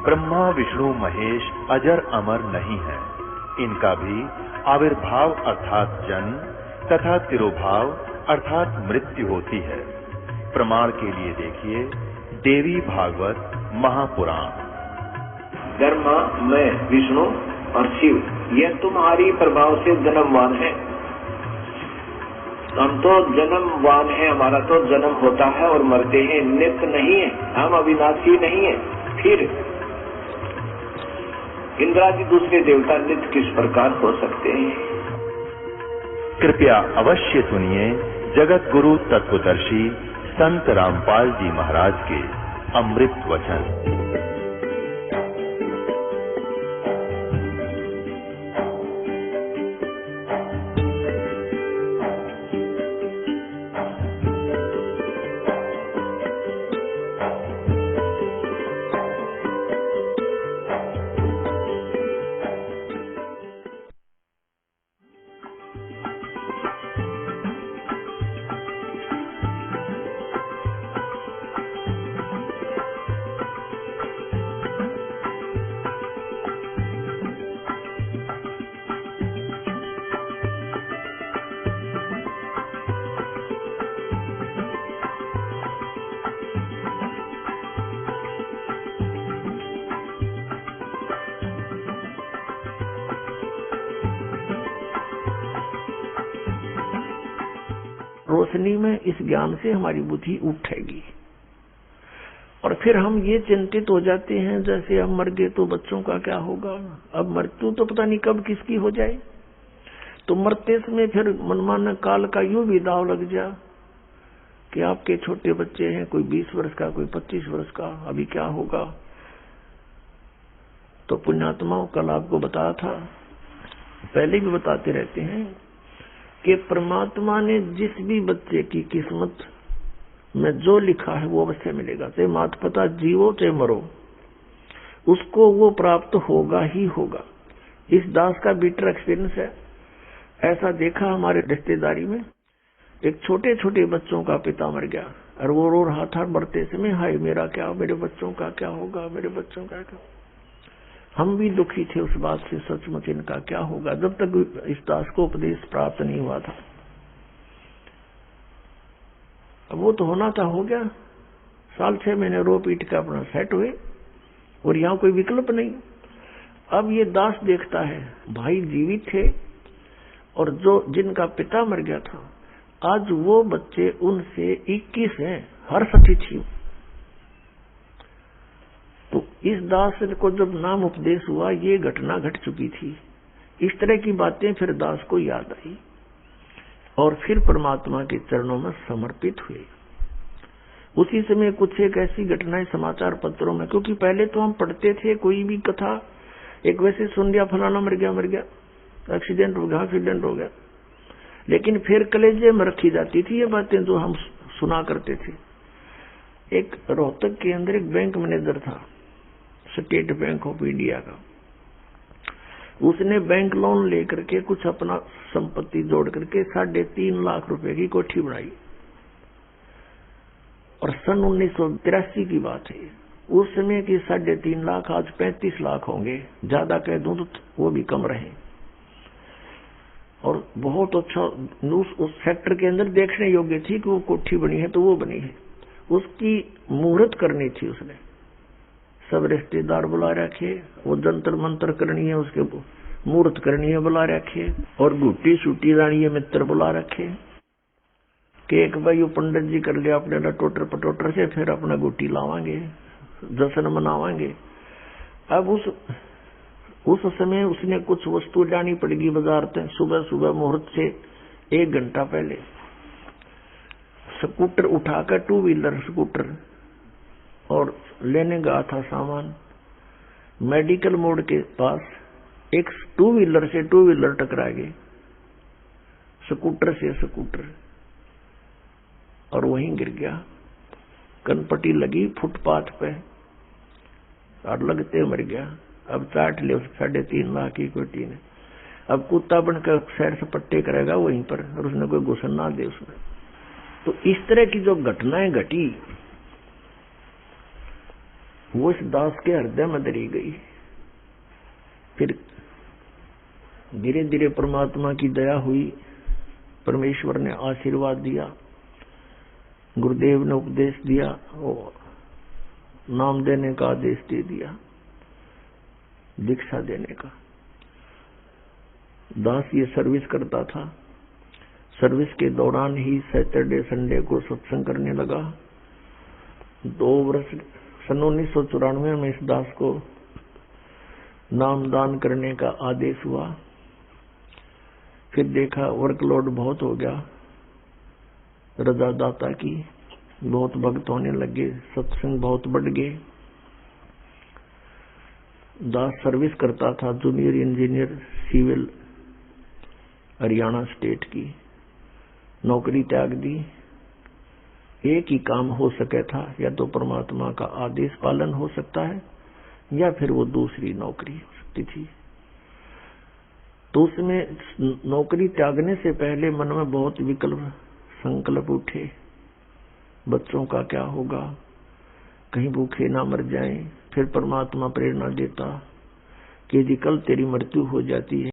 ब्रह्मा विष्णु महेश अजर अमर नहीं है। इनका भी आविर्भाव अर्थात जन्म तथा तिरोभाव अर्थात मृत्यु होती है। प्रमाण के लिए देखिए देवी भागवत महापुराण। ब्रह्मा, मैं, विष्णु और शिव, यह तुम्हारी प्रभाव से जन्मवान है। हम तो जन्मवान है, हमारा तो जन्म होता है और मरते हैं, नित्य नहीं है, हम अविनाशी नहीं है। फिर इंद्रादि दूसरे देवता नित्य किस प्रकार हो सकते हैं? कृपया अवश्य सुनिए जगत गुरु तत्वदर्शी संत रामपाल जी महाराज के अमृत वचन। रोशनी में इस ज्ञान से हमारी बुद्धि उठेगी और फिर हम ये चिंतित हो जाते हैं जैसे हम मर गए तो बच्चों का क्या होगा, अब मृत्यु तो पता नहीं कब किसकी हो जाए। तो मरते समय फिर मनमाना काल का यूं भी दाव लग जा कि आपके छोटे बच्चे हैं, कोई 20 वर्ष का, कोई 25 वर्ष का, अभी क्या होगा। तो पुण्यात्माओं कल आपको बताया था, पहले भी बताते रहते हैं कि परमात्मा ने जिस भी बच्चे की किस्मत में जो लिखा है वो अवश्य मिलेगा, चाहे माता पिता जीवो चाहे मरो, उसको वो प्राप्त होगा ही होगा। इस दास का बीटर एक्सपीरियंस है। ऐसा देखा हमारे रिश्तेदारी में, एक छोटे छोटे बच्चों का पिता मर गया और वो रो रहा था मरते समय, हाय मेरा क्या, मेरे बच्चों का क्या होगा, मेरे बच्चों का क्या। हम भी दुखी थे उस बात से, सचमुच इनका क्या होगा, जब तक इस दास को उपदेश प्राप्त नहीं हुआ था। अब वो तो होना था, हो गया, साल 6 महीने रो पीट के अपना सेट हुए और यहाँ कोई विकल्प नहीं। अब ये दास देखता है भाई जीवित थे और जो जिनका पिता मर गया था, आज वो बच्चे उनसे 21 हैं, हर्ष तिथि। तो इस दास को जब नाम उपदेश हुआ, ये घटना घट चुकी थी। इस तरह की बातें फिर दास को याद आई और फिर परमात्मा के चरणों में समर्पित हुए। उसी समय कुछ एक ऐसी घटनाएं समाचार पत्रों में, क्योंकि पहले तो हम पढ़ते थे कोई भी कथा, एक वैसे सुन लिया फलाना मर गया, एक्सीडेंट हो गया, लेकिन फिर कलेजे में रखी जाती थी ये बातें जो हम सुना करते थे। एक रोहतक के अंदर एक बैंक मैनेजर था, स्टेट बैंक ऑफ इंडिया का। उसने बैंक लोन लेकर के कुछ अपना संपत्ति जोड़ करके 3.5 लाख रुपए की कोठी बनाई और सन 1983 की बात है। उस समय की 3.5 लाख आज 35 लाख होंगे, ज्यादा कह दूं तो वो भी कम रहे। और बहुत अच्छा उस सेक्टर के अंदर देखने योग्य थी कि वो कोठी बनी है तो वो बनी है। उसकी मुहूर्त करनी थी, उसने सब रिश्तेदार बुला रखे, वो जंतर मंत्र करनी है, उसके मुहूर्त करनी है बुला रखे, और गुट्टी सूटी रानी है मित्र बुला रखे कि एक भाई वो पंडित जी कर लिया अपने टोटर पटोटर से, फिर अपना गुट्टी लावांगे, जश्न मनावांगे। अब उस समय उसने कुछ वस्तु लानी पड़ेगी बाजार से। सुबह मुहूर्त से 1 घंटा पहले स्कूटर उठाकर, 2 व्हीलर स्कूटर, और लेने गया था सामान। मेडिकल मोड़ के पास एक 2 व्हीलर से 2 व्हीलर टकरा गए, स्कूटर से स्कूटर, और वहीं गिर गया। कनपट्टी लगी फुटपाथ पे और लगते मर गया। अब चाट ले उस 3.5 लाख की कोठी ने। अब कुत्ता बनकर सैर सपट्टे करेगा वहीं पर, और उसने कोई घुसन ना दे उसमें। तो इस तरह की जो घटनाएं घटी वो इस दास के हृदय में दरी गई। फिर धीरे धीरे परमात्मा की दया हुई, परमेश्वर ने आशीर्वाद दिया, गुरुदेव ने उपदेश दिया, और नाम देने का आदेश दे दिया, दीक्षा देने का। दास ये सर्विस करता था। सर्विस के दौरान ही सैटरडे संडे को सत्संग करने लगा। 2 वर्ष सन 1994 में इस दास को नामदान करने का आदेश हुआ। फिर देखा वर्कलोड बहुत हो गया, रजा दाता की, बहुत भक्त होने लगे, सत्संग बहुत बढ़ गए। दास सर्विस करता था, junior engineer civil, Haryana state की। नौकरी त्याग दी। एक ही काम हो सके था, या तो परमात्मा का आदेश पालन हो सकता है, या फिर वो दूसरी नौकरी हो सकती थी। तो उसमें नौकरी त्यागने से पहले मन में बहुत विकल्प संकल्प उठे। बच्चों का क्या होगा, कहीं भूखे ना मर जाएं। फिर परमात्मा प्रेरणा देता कि यदि कल तेरी मृत्यु हो जाती है